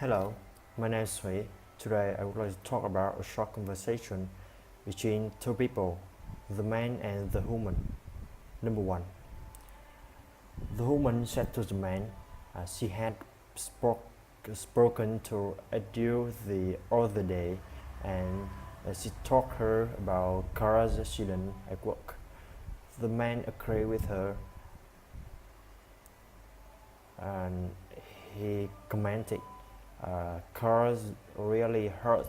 Hello, my name is Nguyễn. Today I would like to talk about a short conversation between two people, the man and the woman. Number 1. The woman said to the man she had spoken to Adele the other day, and she told her about cars accident at work. The man agreed with her, and he commented, cars really hurt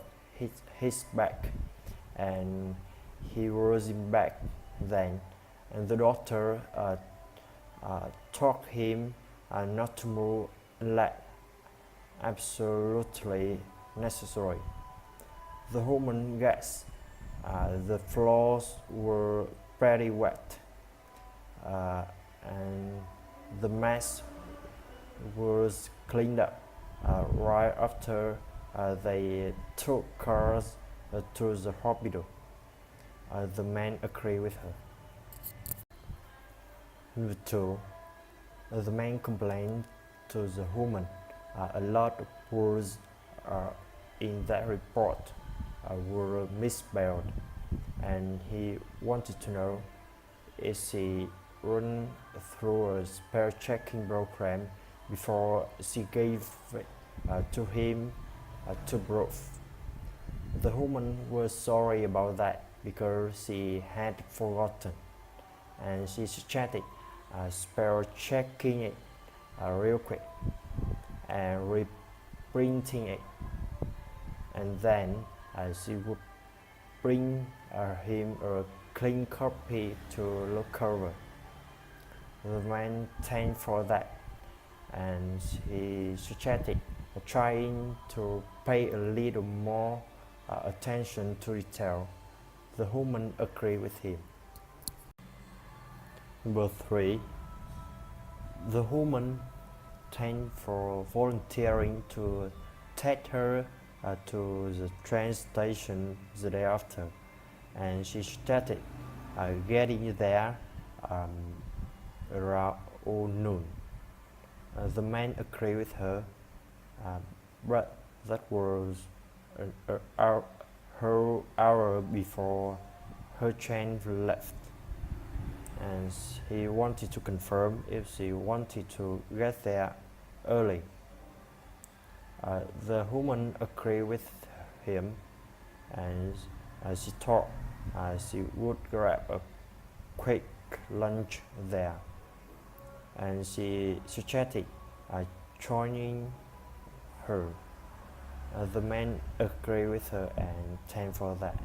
his back, and he was in back then, and the doctor told him not to move unless absolutely necessary. The woman guessed the floors were pretty wet, and the mess was cleaned up right after they took cars to the hospital. The man agreed with her. Number 2. The man complained to the woman. A lot of words in that report were misspelled, and he wanted to know if she run through a spell checking program before she gave it to him to prove. The woman was sorry about that because she had forgotten, and she suggested spell checking it real quick and reprinting it, and then she would bring him a clean copy to look over. The man thanked for that, and he suggested trying to pay a little more attention to detail. The woman agreed with him. Number 3. The woman thanked for volunteering to take her to the train station the day after, and she started getting there around noon. The man agreed with her, but that was her hour before her train left, and he wanted to confirm if she wanted to get there early. The woman agreed with him, and she thought she would grab a quick lunch there, and she suggested joining her. The man agreed with her and thanked for that.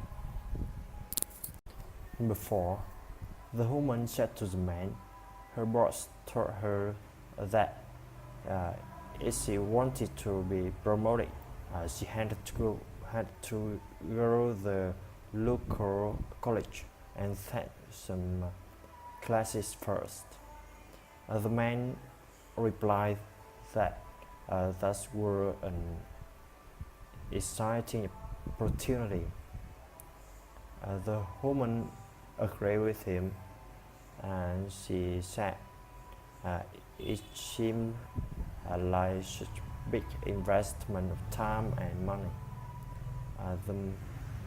Number 4. The woman said to the man, her boss told her that if she wanted to be promoted, she had to go to the local college and take some classes first. The man replied that that was an exciting opportunity. The woman agreed with him, and she said it seemed like such a big investment of time and money. The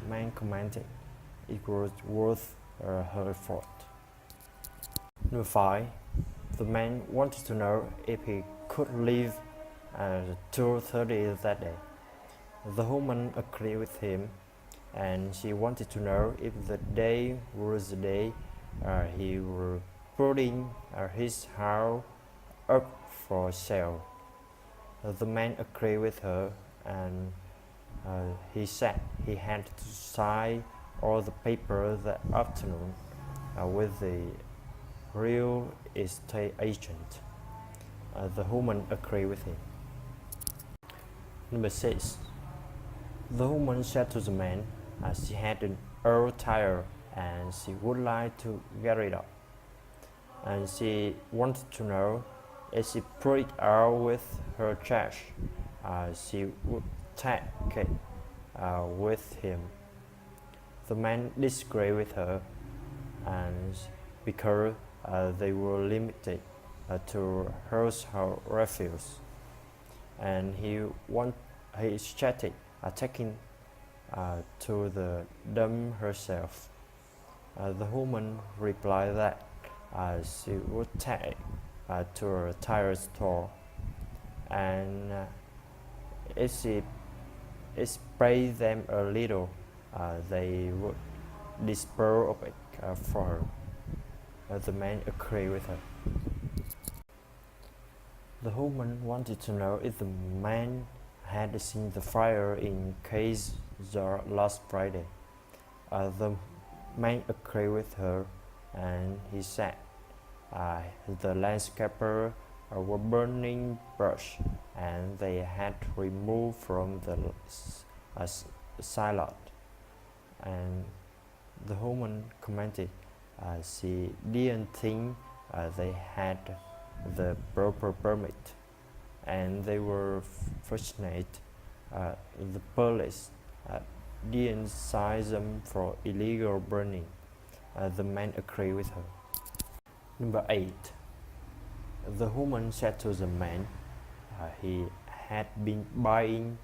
man commented it was worth her effort. Number 5. The man wanted to know if he could leave at 2:30 that day. The woman agreed with him, and she wanted to know if the day was the day he was putting his house up for sale. The man agreed with her, and he said he had to sign all the papers that afternoon with the real estate agent. The woman agreed with him. Number 6. The woman said to the man she had an old tire and she would like to get it up, and she wanted to know if she put it out with her trash, she would take it with him. The man disagreed with her, and because they were limited to household refuse, and he he is chatting, taking to the dump herself. The woman replied that she would take to a tire store, and if she sprayed them a little, they would dispose of it for her. The man agreed with her. The woman wanted to know if the man had seen the fire in Case last Friday. The man agreed with her, and he said the landscaper were burning brush, and they had removed from the silo. And the woman commented she didn't think they had the proper permit, and they were fortunate the police didn't cite them for illegal burning. The man agreed with her. Number 8. The woman said to the man he had been buying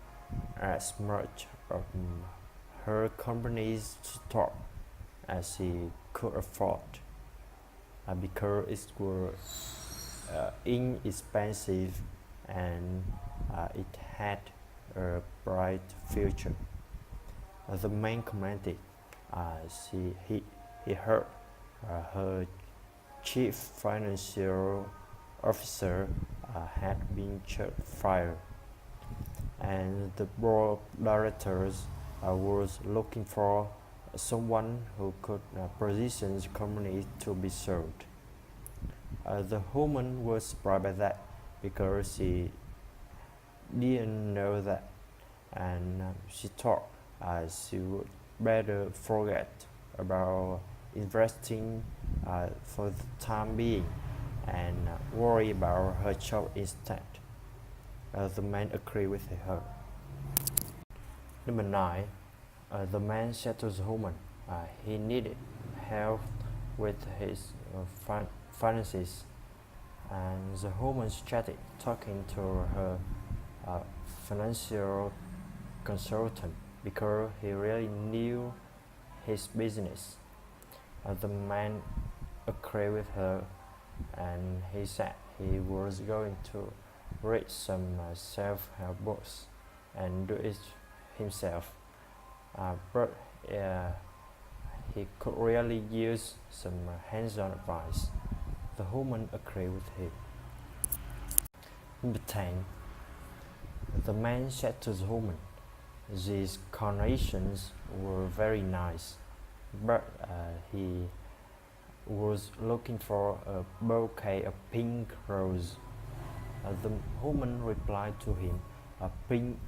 as much of her company's stock as he could afford because it was inexpensive and it had a bright future. The man commented he heard her chief financial officer had been fired, and the board of directors was looking for someone who could position the company to be sold. The woman was surprised by that because she didn't know that, and she thought she would better forget about investing for the time being and worry about her job instead. The man agreed with her. Number 9. The man said to the woman he needed help with his finances, and the woman started talking to her financial consultant because he really knew his business. The man agreed with her, and he said he was going to read some self-help books and do it himself, but he could really use some hands-on advice. The woman agreed with him. Number 10. The man said to the woman, these carnations were very nice, but he was looking for a bouquet of pink roses. The woman replied to him, pink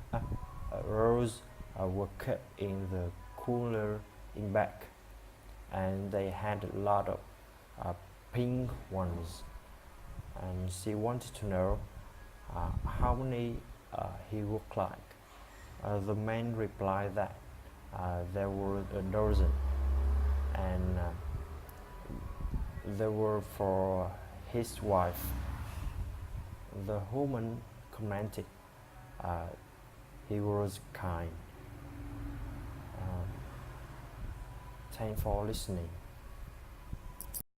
roses were kept in the cooler in back, and they had a lot of pink ones, and she wanted to know how many he looked like. The man replied that there were a dozen, and they were for his wife. The woman commented he was kind. Thanks for listening.